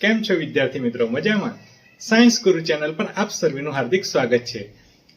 કેમ છો વિદ્યાર્થી મિત્રો? મજામાં? સાયન્સ ગુરુ ચેનલ પર આપ સર્વેનું હાર્દિક સ્વાગત છે.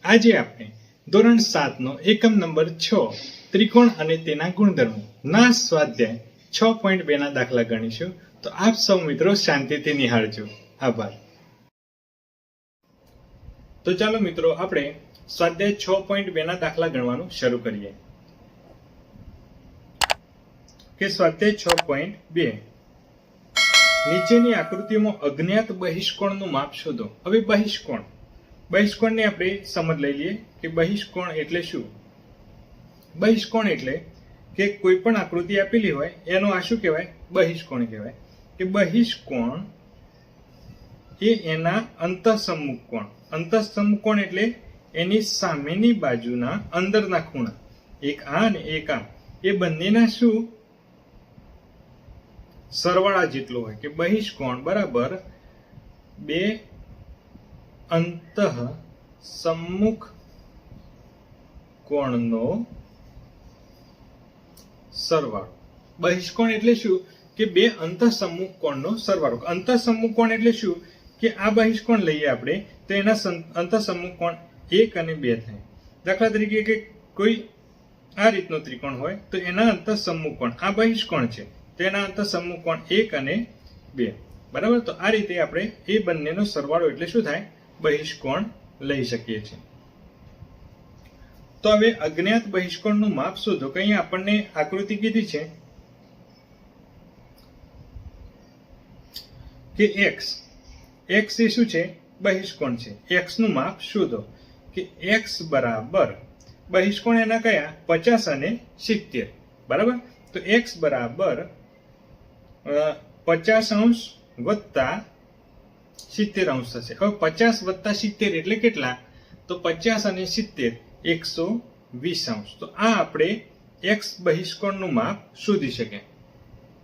આજે આપણે ધોરણ 7 નો એકમ નંબર 6 ત્રિકોણ અને તેના ગુણધર્મો ના સ્વાધ્યાય 6.2 ના દાખલા ગણીશું. તો આપ સૌ મિત્રો શાંતિથી નિહાળજો. આભાર. તો ચાલો મિત્રો આપણે સ્વાધ્યાય 6.2 ના દાખલા ગણવાનું શરૂ કરીએ. કે સ્વાધ્યાય 6.2 નીચેની આકૃતિમાં અજ્ઞાત બહિષ્કોણનું માપ શોધો. હવે બહિષ્કોણની આપણે સમજ લઈ લઈએ કે બહિષ્કોણ એટલે શું. બહિષ્કોણ એટલે કે કોઈ પણ આકૃતિ આપેલી હોય એનો આ શું કહેવાય? બહિષ્કોણ કહેવાય. કે બહિષ્કોણ એ એના અંતઃસમ્મુખ કોણ. અંતઃસમ્મુખ કોણ એટલે એની સામેની બાજુના અંદરના ખૂણા, એક આ અને એક આ, એ બંનેના શું સરવાળા જેટલો હોય. કે બહિષ્કોણ બરાબર બે અંતઃસમ્મુખ કોણનો સરવાળો. બહિષ્કોણ એટલે શું? કે બે અંતઃસમ્મુખ કોણનો સરવાળો. અંતઃસમ્મુખ કોણ એટલે શું? કે આ બહિષ્કોણ લઈએ આપણે તો એના અંતઃસમ્મુખ કોણ 1 અને 2 થાય. દાખલા તરીકે કે કોઈ આ રીતનો ત્રિકોણ હોય તો એના અંતઃસમ્મુખ કોણ, આ બહિષ્કોણ છે, તેના અંતઃસમ્મુખ કોણ 1 અને 2. બરાબર? તો આ રીતે આપણે એ બંનેનો સરવાળો એટલે શું થાય? બહિષ્કોણ લઈ શકીએ છીએ. તો હવે અજ્ઞાત બહિષ્કોણનું માપ શોધો. કે અહીંયા આપણને આકૃતિ કીધી છે કે x એ શું છે? બહિષ્કોણ છે. x નું માપ શોધો. કે x બરાબર બહિષ્કોણ એના કયા? 50 અને 70. બરાબર? તો x બરાબર 50° વત્તા 70° થશે. હવે 50 વત્તા 70 એટલે કેટલા? તો 50 અને 70 120°. તો આ આપણે x બહિષ્કોણનું માપ શોધી શકીએ.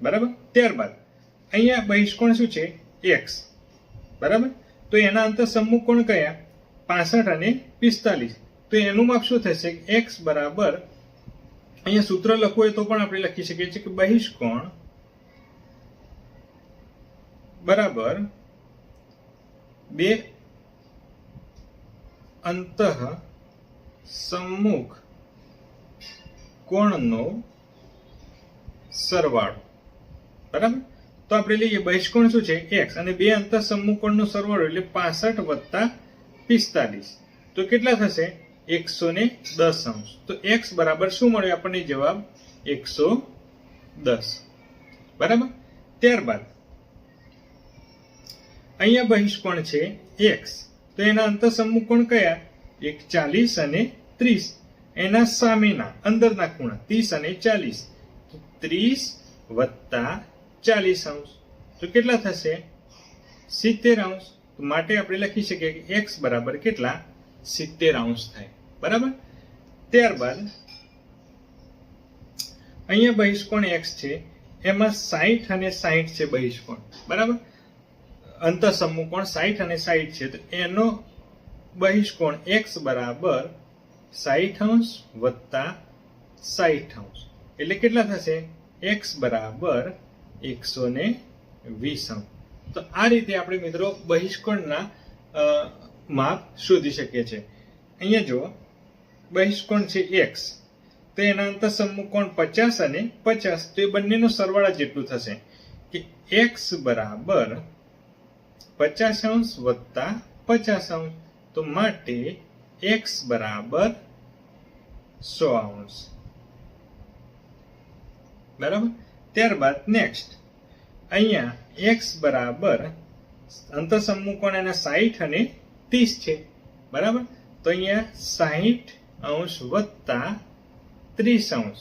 બરાબર? ત્યારબાદ અહીંયા બહિષ્કોણ શું છે? x. બરાબર? તો એના અંતઃસમ્મુખ કોણ કયા? 65 અને 45. તો એનું માપ શું થશે? x બરાબર અહીંયા સૂત્ર લખવું હોય તો પણ આપણે લખી શકીએ છીએ કે બહિષ્કોણ બરાબર બે અંતઃસમ્મુખ કોણનો સરવાળો. બરાબર? તો આપણે લઈએ બહિષ્કોણ શું છે? x અને બે અંતઃસમ્મુખ કોણનો સરવાળો એટલે 65 વત્તા 45. તો કેટલા થશે? 110°. તો x બરાબર શું મળ્યો આપણને જવાબ? 110. બરાબર? ત્યારબાદ અહીંયા બહિષ્કોણ છે x. તો એના અંતઃસમ્મુખ કોણ કયા? 40 અને 30. એના સામેના અંદરના ખૂણા 30 અને 40. તો 30 વત્તા 40°. તો કેટલા થશે? 70°. તો માટે આપણે લખી શકીએ કે x બરાબર કેટલા? 70° થાય. બરાબર? ત્યારબાદ અહીંયા બહિષ્કોણ x છે, એમાં 60 અને 60 છે બહિષ્કોણ. બરાબર? અંતઃસમ્મુખ કોણ 60 અને 60 છે. તો એનો બહિષ્કોણ x બરાબર 60° વત્તા 60°. એટલે કેટલા થશે? x બરાબર 120°. તો આ રીતે આપણે મિત્રો બહિષ્કોણના માપ શોધી શકીએ છીએ. અહીંયા જો બહિષ્કોણ છે x, તો એના અંતઃસમ્મુખ કોણ 50 અને 50. તો એ બંનેનો સરવાળા જેટલું થશે કે x બરાબર 50° વત્તા 50°. તો માટે x બરાબર 100°. બરાબર? ત્યારબાદ નેક્સ્ટ અહીંયા x બરાબર અંતઃસમ્મુખ કોણ એના 60 અને 30 છે. બરાબર? તો અહીંયા 60° વત્તા 30°.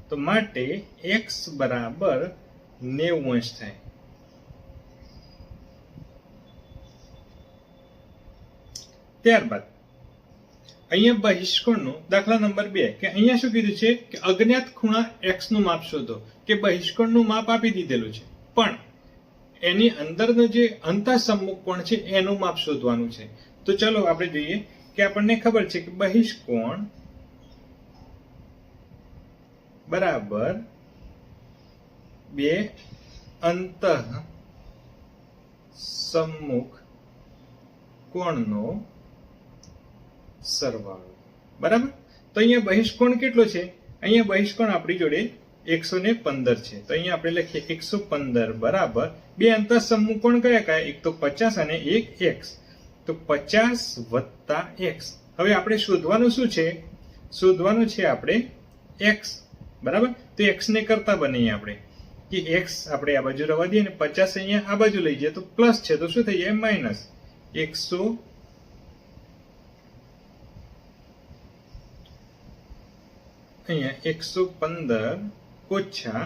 તો માટે x બરાબર 90° થાય. ત્યારબાદ અહીંયા બહિષ્કોણનું દાખલા નંબર 2 કે અહીંયા શું કીધું છે કે અજ્ઞાત ખૂણા x નું માપ શોધો. કે બહિષ્કોણનું માપ આપી દીધેલું છે, પણ એની અંદરનો જે અંતઃસમ્મુખ કોણ છે એનું માપ શોધવાનું છે. તો ચલો આપણે જોઈએ કે આપણને ખબર છે કે બહિષ્કોણ બરાબર બે અંતઃ સમ્મુખ કોણનો સરવાળો. બરાબર. તો અહીંયા બહિષ્કોણ કેટલો છે? અહીંયા બહિષ્કોણ આપણી જોડે 115 છે. તો અહીંયા આપણે લખીએ 115 બરાબર બે અંતઃસમૂહ કોણ કયા કયા? એક તો 50 અને એક x. તો 50 વત્તા x. હવે આપણે શોધવાનું શું છે? શોધવાનું છે આપણે x. બરાબર. તો x ને કરતા બનાવીએ આપણે કે x આપણે આ બાજુ રવા દઈએ અને 50 અહીંયા આ બાજુ લઈ જઈએ તો પ્લસ છે તો શું થઈ જાય? માઇનસ. 100 અહીંયા 115 ઓછા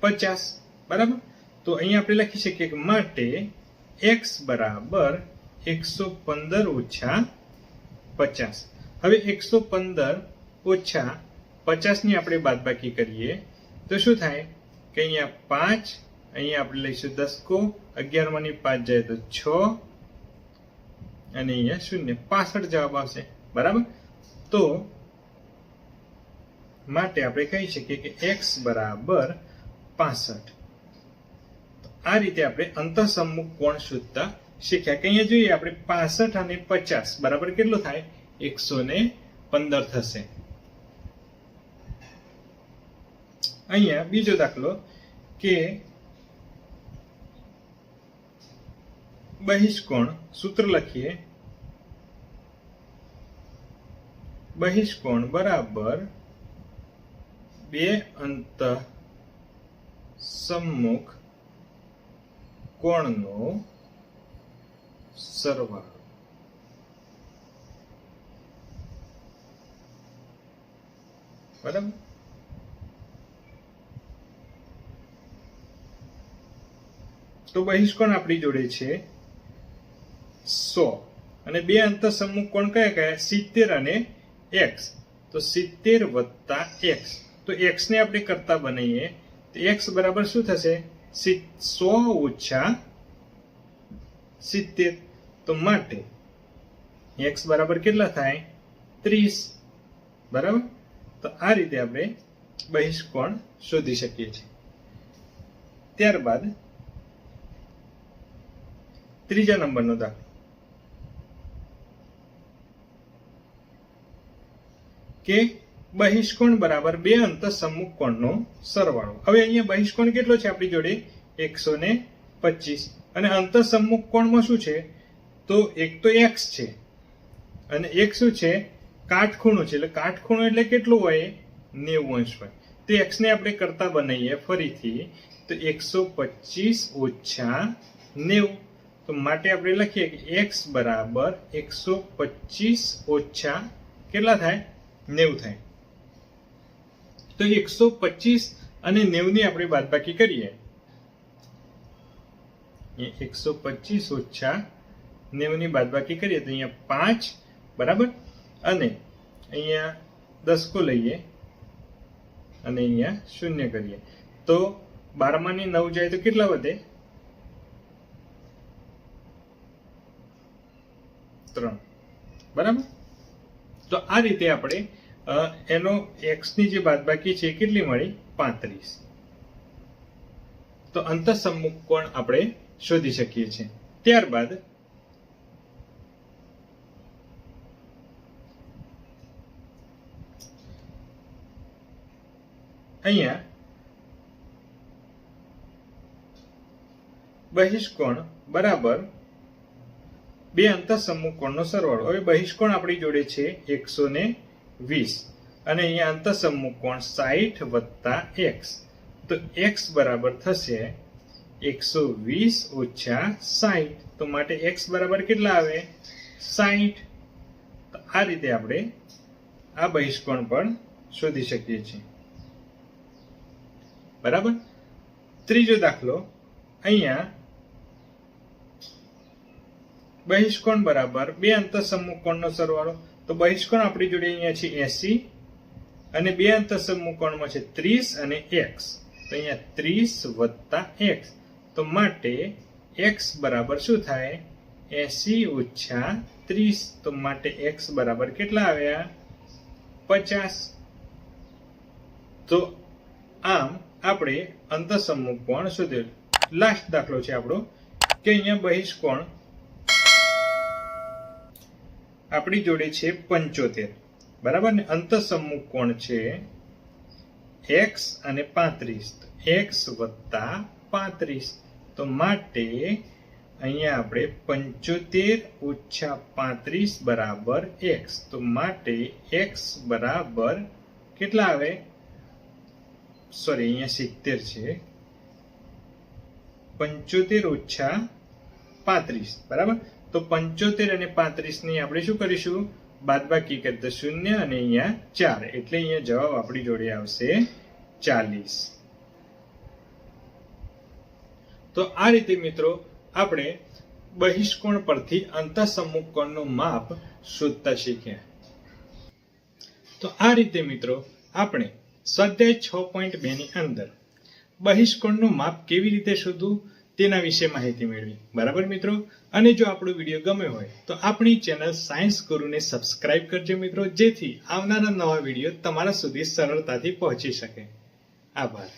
50. બરાબર. તો અહીંયા આપણે લખી શકીએ કે માટે x બરાબર 115 ઓછા 50. હવે 115 ઓછા 50 ની આપણે બાદબાકી કરીએ તો શું થાય કે અહીંયા 5, અહીંયા આપણે લઈશું 10 કો, 11 માંથી 5 જાય તો 6 અને અહીંયા 0, 65 જવાબ આવશે. બરાબર. તો માટે આપણે કહી શકીએ કે x બરાબર 65. આ રીતે આપણે અંતઃસમમુખ કોણ શોધતા શીખ્યા. કે અહીંયા જોઈએ આપણે 65 અને 50 બરાબર કેટલો થાય? 115 થશે. અહીંયા બીજો દાખલો કે બહિષ્કોણ સૂત્ર લખીએ. બહિષ્કોણ બરાબર બે અંતઃસમમુખ કોણનો સરવાળો. બરાબર. તો બહિષ્કોણ આપણી જોડે છે 100 અને બે અંતઃસમમુખ કોણ કયા કયા? 70 અને x. તો 70 વત્તા x. તો x ને આપણે કરતા બનાવીએ તો x બરાબર શું થશે? 100 ઓછા 70. તો માટે x બરાબર કેટલા થાય? 30. બરાબર. તો આ રીતે આપણે બહિષ્કોણ શોધી શકીએ છીએ. ત્યારબાદ ત્રીજા નંબરનો દાખલો કે બહિષ્કોણ બરાબર બે અંતઃસમમુખ કોણનો સરવાળો. હવે અહીંયા બહિષ્કોણ કેટલો છે આપણી જોડે? 125. અને અંતઃસમમુખ કોણમાં શું છે? તો એક તો x છે અને એક શું છે? કાટખૂણો છે. એટલે કાટખૂણો એટલે કેટલું હોય? 90 અંશ હોય. તો x ને આપણે કરતા બનાવીએ ફરીથી તો 125 ઓછા 90. તો માટે આપણે લખીએ કે x બરાબર 125 ઓછા કેટલા થાય? 90 થાય. તો 125 અને 90 ની આપણે બાદબાકી કરીએ. 125 ઓછા 90 ની બાદબાકી કરીએ તો અહીંયા 5. બરાબર. અને અહીંયા 10 કો લઈએ અને અહીંયા 0 કરીએ તો 12 માંથી 9 જાય તો કેટલા વધે? 3. બરાબર. તો આ રીતે આપણે એનો x ની જે બાદબાકી છે કેટલી મળી? 35. તો અંતઃસમમુખ કોણ આપણે શોધી શકીએ છીએ. ત્યારબાદ અહીંયા બહિષ્કોણ બરાબર બે અંતઃસમમુખ કોણનો સરવાળો. હવે બહિષ્કોણ આપણી જોડે છે 120 અને અહીંયા અંતઃસમમુખ કોણ 60 વત્તા x. તો x બરાબર થશે 120 ઓછા 60. તો માટે x બરાબર કેટલા આવે? 60. તો આ રીતે આપણે આ બહિષ્કોણ પણ શોધી શકીએ છીએ. બરાબર. ત્રીજો દાખલો અહીંયા બહિષ્કોણ બરાબર બે અંતઃસમમુખ કોણનો સરવાળો. તો બહિષ્કોણ આપણી જોડે અહીંયા છે 80 અને બે અંતઃસમમુખ કોણમાં છે 30 અને x. તો અહીંયા 30 વત્તા x. તો માટે x બરાબર શું થાય? 80 ઓછા 30. તો માટે x બરાબર કેટલા આવ્યા? 50. તો આમ આપણે અંતઃસમમુખ કોણ શોધ્યો. લાસ્ટ દાખલો છે આપણો કે અહીંયા બહિષ્કોણ આપણી જોડે છે 75, બરાબર ને? અંતઃસમ્મુખ કોણ છે x અને 35, x વત્તા 35. તો માટે અહીંયા આપણે 75 ઓછા 35 બરાબર x. તો માટે x બરાબર કેટલા આવે? સોરી, અહીંયા 70 છે. 75 ઓછા 35, બરાબર? તો 75 અને 35 ની આપણે શું કરીશું? બાદબાકી કરી તો 0 અને અહીંયા 4, એટલે અહીંયા જવાબ આપણી જોડે આવશે 40. તો આ રીતે મિત્રો આપણે બહિષ્કોણ પરથી અંતઃસમ્મુખ કોણનું માપ શોધતા શીખ્યા. તો આ રીતે મિત્રો આપણે સ્વાધ્યાય 6.2 ની અંદર બહિષ્કોણનું માપ કેવી રીતે શોધવું તેના વિશે માહિતી મેળવી, બરાબર મિત્રો? અને જો આપણો વિડીયો ગમ્યો હોય તો આપણી ચેનલ સાયન્સ ગુરુને સબસ્ક્રાઇબ કરજો મિત્રો, જેથી આવનારા નવા વિડીયો તમારા સુધી સરળતાથી પહોંચી શકે. આભાર.